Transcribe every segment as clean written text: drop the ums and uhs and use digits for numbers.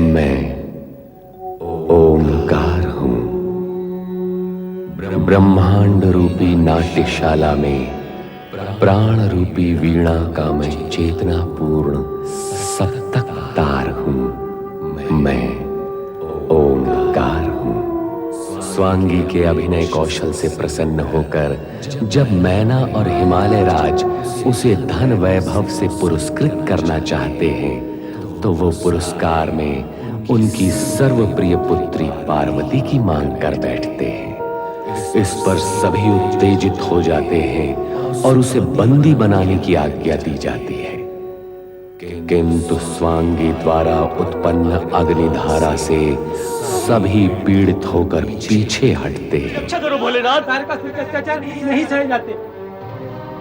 मैं ओंकार हूं। ब्रह्मांड रूपी नाट्यशाला में प्राण रूपी वीणा का मैं चेतना पूर्ण सप्तक तार हूं। मैं ओंकार हूं। स्वांगी के अभिनय कौशल से प्रसन्न होकर जब मैना और हिमालय राज उसे धन वैभव से पुरस्कृत करना चाहते हैं तो वो पुरस्कार में उनकी सर्वप्रिय पुत्री पार्वती की मांग कर बैठते हैं। इस पर सभी उत्तेजित हो जाते हैं और उसे बंदी बनाने की आज्ञा दी जाती है, किंतु स्वांगी द्वारा उत्पन्न अग्निधारा से सभी पीड़ित होकर पीछे हटते हैं। रक्षा करो भोलेनाथ, तारकासुर के अत्याचार नहीं सहे जाते।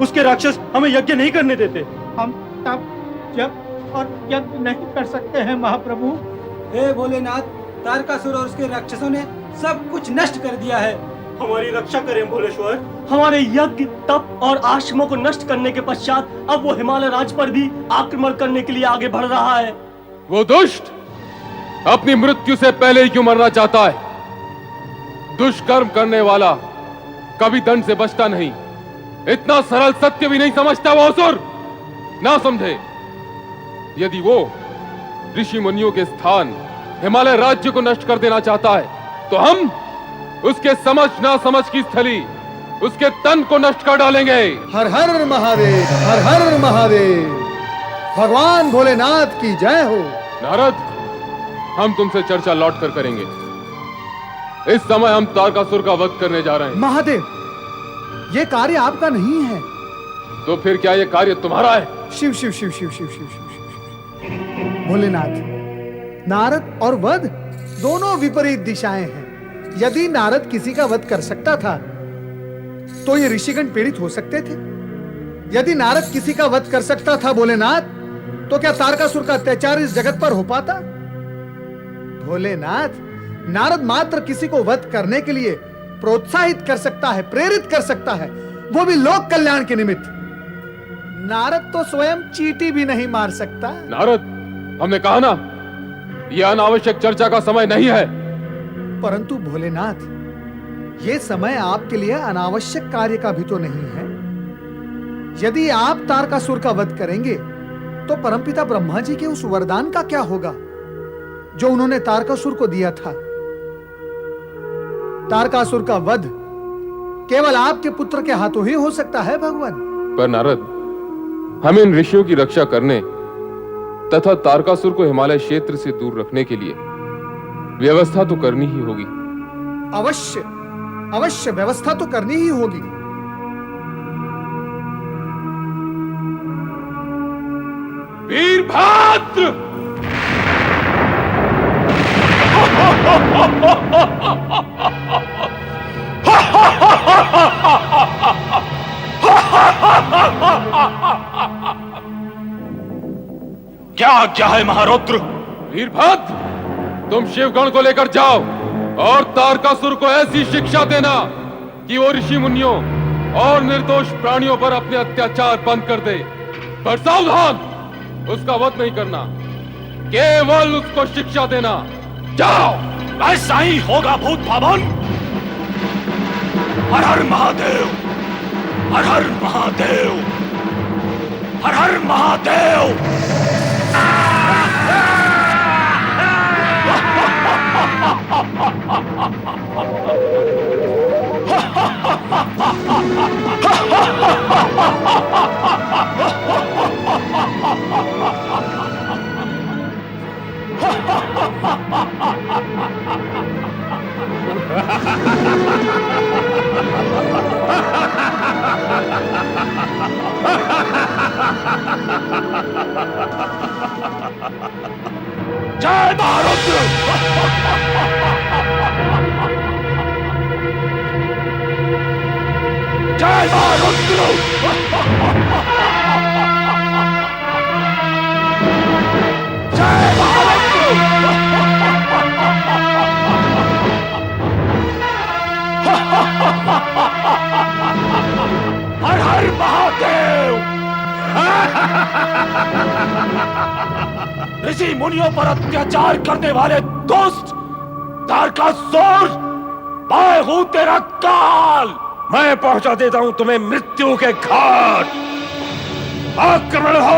उसके राक्षस हमें यज्ञ नहीं करने देते। हम तप जप और यज्ञ नहीं कर सकते हैं महाप्रभु। हे भोलेनाथ, तारकासुर और उसके राक्षसों ने सब कुछ नष्ट कर दिया है। हमारी रक्षा करें भोलेश्वर। हमारे यज्ञ तप और आश्रमों को नष्ट करने के पश्चात अब वो हिमालय राज पर भी आक्रमण करने के लिए आगे बढ़ रहा है। वो दुष्ट अपनी मृत्यु से पहले ही क्यों मरना चाहता है? दुष्कर्म करने वाला कभी दंड से बचता नहीं। इतना सरल सत्य भी नहीं समझता वो असुर। ना समझे, यदि वो ऋषि मुनियों के स्थान हिमालय राज्य को नष्ट कर देना चाहता है तो हम उसके समझ ना समझ की स्थली उसके तन को नष्ट कर डालेंगे। हर हर महादेव, हर हर महादेव। भगवान भोलेनाथ की जय हो। नारद, हम तुमसे चर्चा लौट कर करेंगे। इस समय हम तारकासुर का वध करने जा रहे हैं। महादेव, ये कार्य आपका नहीं है। तो फिर क्या ये कार्य तुम्हारा है? शिव शिव शिव शिव शिव शिव शिव शिव। भोलेनाथ, नारद और वध दोनों विपरीत दिशाएं हैं। यदि नारद किसी का वध कर सकता था तो ये ऋषिगण पीड़ित हो सकते थे। यदि नारद किसी का वध कर सकता था भोलेनाथ, तो क्या तारकासुर का अत्याचार इस जगत पर हो पाता? भोलेनाथ, नारद मात्र किसी को वध करने के लिए प्रोत्साहित कर सकता है, प्रेरित कर सकता है, वो भी लोक कल्याण के निमित्त। नारद तो स्वयं चींटी भी नहीं मार सकता। नारद, हमने कहा ना, यह अनावश्यक चर्चा का समय नहीं है। परंतु भोलेनाथ, यह समय आपके लिए अनावश्यक कार्य का भी तो नहीं है। यदि आप तारकासुर का वध करेंगे तो परमपिता ब्रह्मा जी के उस वरदान का क्या होगा जो उन्होंने तारकासुर को दिया था? तारकासुर का वध केवल आपके पुत्र के हाथों ही हो सकता है भगवान। पर नारद, हमें इन ऋषियों की रक्षा करने तथा तारकासुर को हिमालय क्षेत्र से दूर रखने के लिए व्यवस्था तो करनी ही होगी। अवश्य अवश्य व्यवस्था तो करनी ही होगी। वीरभद्र! क्या आज्ञा है महारुद्र? वीरभद्र, तुम शिवगण को लेकर जाओ और तारकासुर को ऐसी शिक्षा देना कि वो ऋषि मुनियों और निर्दोष प्राणियों पर अपने अत्याचार बंद कर दे। पर सावधान, उसका वध नहीं करना, केवल उसको शिक्षा देना। जाओ। ऐसा ही होगा भूत भवन। हर हर महादेव, हर हर महादेव, हर हर महादेव। जय महारुद्र। जय महारुद्र। जय महारुद्र। हर हर महादेव। ऋषि मुनियों पर अत्याचार करने वाले दुष्ट तारकासुर, मैं हूं तेरा काल। मैं पहुंचा देता हूं तुम्हें मृत्यु के घाट। आक्रमण हो।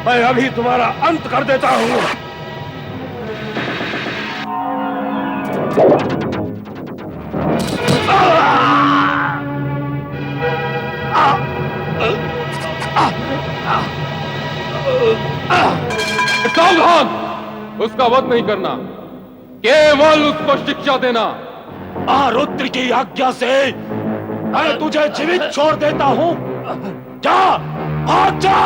मैं अभी तुम्हारा अंत कर देता हूं। सावधान, उसका वध नहीं करना, केवल उसको शिक्षा देना। रुद्र की आज्ञा से मैं तुझे जीवित छोड़ देता हूं। जा, भाग जा।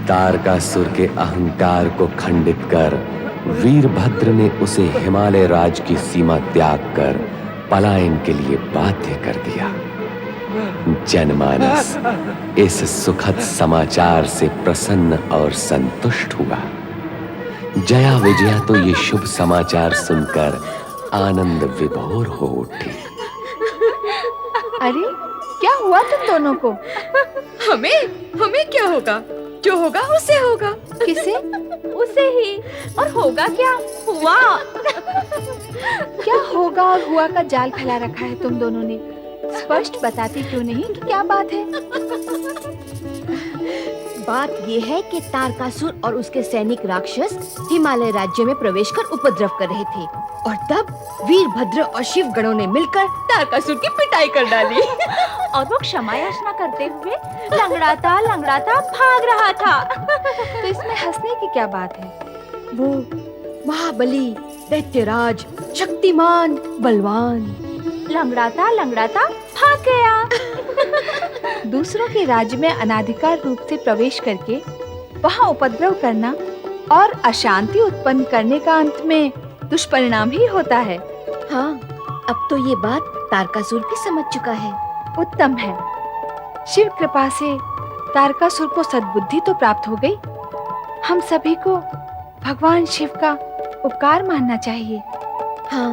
तारकासुर के अहंकार को खंडित कर वीरभद्र ने उसे हिमालय राज की सीमा त्याग कर पलायन के लिए बाध्य कर दिया। जनमानस इस सुखद समाचार से प्रसन्न और संतुष्ट हुआ। जया विजया तो ये शुभ समाचार सुनकर आनंद विभोर हो उठी। अरे क्या हुआ तुम दोनों को? हमें क्या होगा? जो होगा उससे होगा। किसे? उसे ही। और होगा क्या? हुआ। क्या होगा और हुआ का जाल फैला रखा है तुम दोनों ने। स्पष्ट बताती क्यों नहीं कि क्या बात है? बात ये है कि तारकासुर और उसके सैनिक राक्षस हिमालय राज्य में प्रवेश कर उपद्रव कर रहे थे और तब वीरभद्र और शिव गणों ने मिलकर तारकासुर की पिटाई कर डाली। और वो क्षमा याचना करते हुए लंगड़ाता भाग रहा था। तो इसमें हंसने की क्या बात है? वो महाबली, दैत्यराज, शक्तिमान, बलवान लंगड़ाता भाग गया। दूसरों के राज्य में अनाधिकार रूप से प्रवेश करके वहां उपद्रव करना और अशांति उत्पन्न करने का अंत में दुष्परिणाम ही होता है। हाँ, अब तो ये बात तारकासुर भी समझ चुका है। उत्तम है। शिव कृपा से तारकासुर को सद्बुद्धि तो प्राप्त हो गई। हम सभी को भगवान शिव का उपकार मानना चाहिए। हाँ,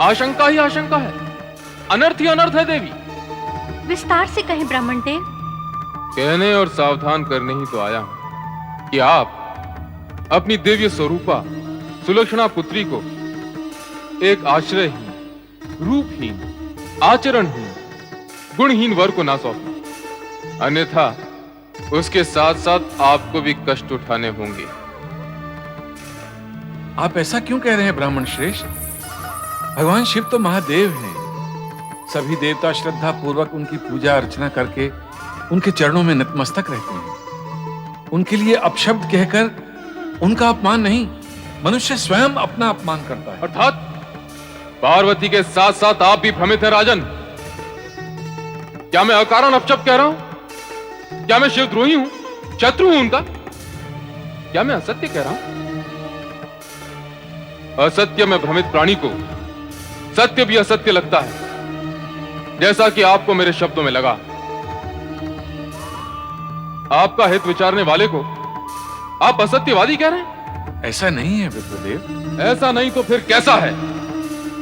आशंका ही आशंका है, अनर्थ ही अनर्थ है देवी। विस्तार से कहें ब्राह्मण देव। कहने और सावधान करने ही तो आया हूं कि आप अपनी दिव्य स्वरूपा सुलक्षणा पुत्री को एक आश्रयहीन, रूपहीन, आचरणहीन, गुणहीन वर को ना सौंपें, अन्यथा उसके साथ साथ आपको भी कष्ट उठाने होंगे। आप ऐसा क्यों कह रहे हैं ब्राह्मण श्रेष्ठ? भगवान शिव तो महादेव हैं। सभी देवता श्रद्धा पूर्वक उनकी पूजा अर्चना करके उनके चरणों में नतमस्तक रहते हैं। उनके लिए अपशब्द कहकर उनका अपमान नहीं, मनुष्य स्वयं अपना अपमान करता है। अर्थात पार्वती के साथ साथ आप भी भ्रमित हैं राजन। क्या मैं अकारण अपशब्द कह रहा हूं? क्या मैं शिवद्रोही हूं, शत्रु हूं उनका? क्या मैं असत्य कह रहा हूं? असत्य में भ्रमित प्राणी को सत्य भी असत्य लगता है, जैसा कि आपको मेरे शब्दों में लगा। आपका हित विचारने वाले को आप असत्यवादी कह रहे हैं? ऐसा नहीं है विप्रदेव। ऐसा नहीं तो फिर कैसा है?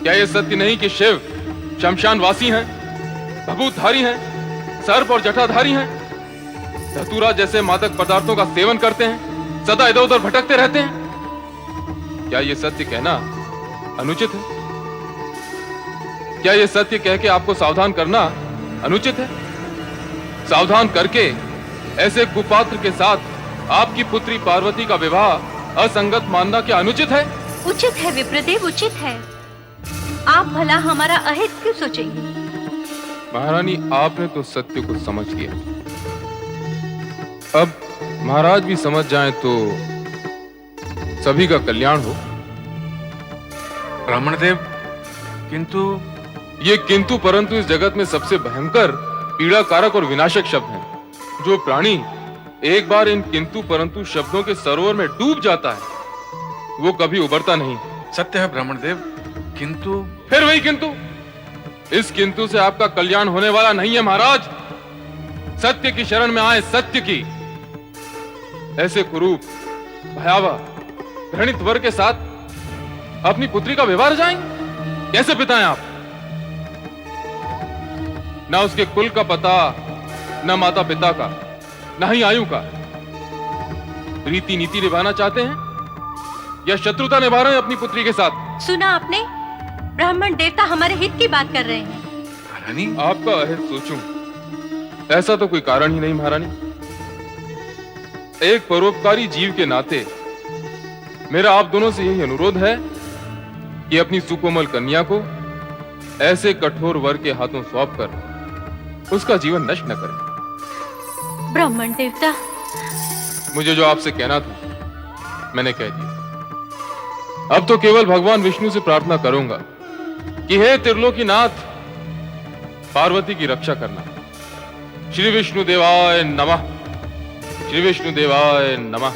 क्या यह सत्य नहीं कि शिव शमशानवासी हैं, भभूतधारी हैं, सर्प और जटाधारी हैं, धतूरा जैसे मादक पदार्थों का सेवन करते हैं, सदा इधर उधर भटकते रहते हैं? क्या यह सत्य कहना अनुचित है? क्या यह सत्य कह के आपको सावधान करना अनुचित है? सावधान करके ऐसे कुपात्र के साथ आपकी पुत्री पार्वती का विवाह असंगत मानना क्या अनुचित है? उचित है विप्रदेव, उचित है। आप भला हमारा अहित क्यों सोचेंगे? महारानी, आपने तो सत्य को समझ लिया। अब महाराज भी समझ जाएं तो सभी का कल्याण हो। ब्राह्मण देव, किंतु ये किंतु परंतु इस जगत में सबसे भयंकर, पीड़ाकारक और विनाशक शब्द हैं। जो प्राणी एक बार इन किंतु परंतु शब्दों के सरोवर में डूब जाता है, वो कभी उबरता नहीं। सत्य है ब्राह्मण देव, किंतु फिर वही किंतु। इस किंतु से आपका कल्याण होने वाला नहीं है महाराज। सत्य की शरण में आए, सत्य की। ऐसे कुरूप, भयावह, घृणित वर के साथ अपनी पुत्री का विवाह जाएंगे? कैसे पिता हैं आप? ना उसके कुल का पता, न माता पिता का, न ही आयु का। रीति नीति निभाना चाहते हैं या शत्रुता निभा रहे हैं अपनी पुत्री के साथ? सुना आपने? ब्राह्मण देवता हमारे हित की बात कर रहे हैं। महारानी, आपका अहित सोचूं, ऐसा तो कोई कारण ही नहीं महारानी। एक परोपकारी जीव के नाते मेरा आप दोनों से यही अनुरोध है कि अपनी सुकोमल कन्या को ऐसे कठोर वर के हाथों सौंपकर उसका जीवन नष्ट न करें। ब्राह्मण देवता, मुझे जो आपसे कहना था मैंने कह दिया। अब तो केवल भगवान विष्णु से प्रार्थना करूंगा कि हे त्रिलोकीनाथ, पार्वती की रक्षा करना। श्री विष्णु देवाय नमः। श्री विष्णु देवाय नमः।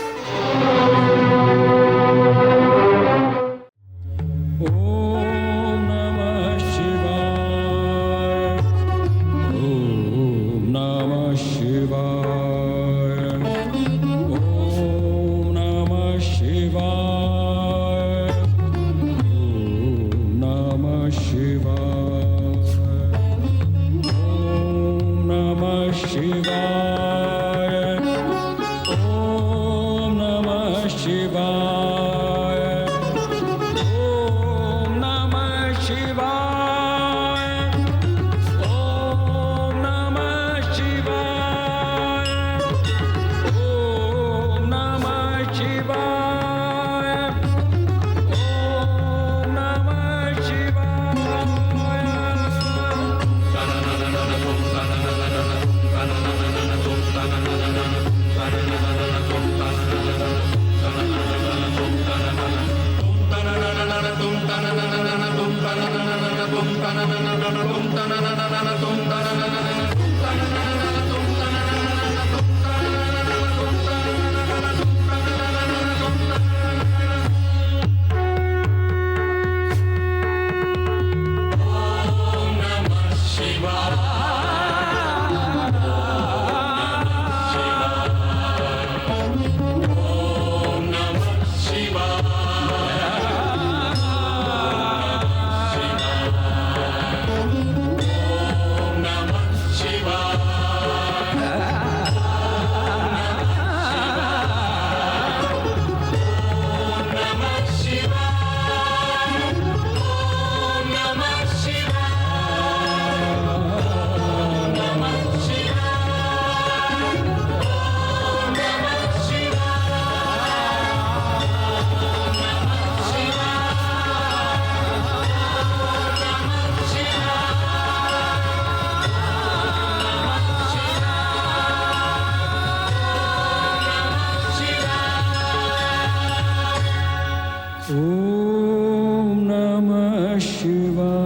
शिवाय।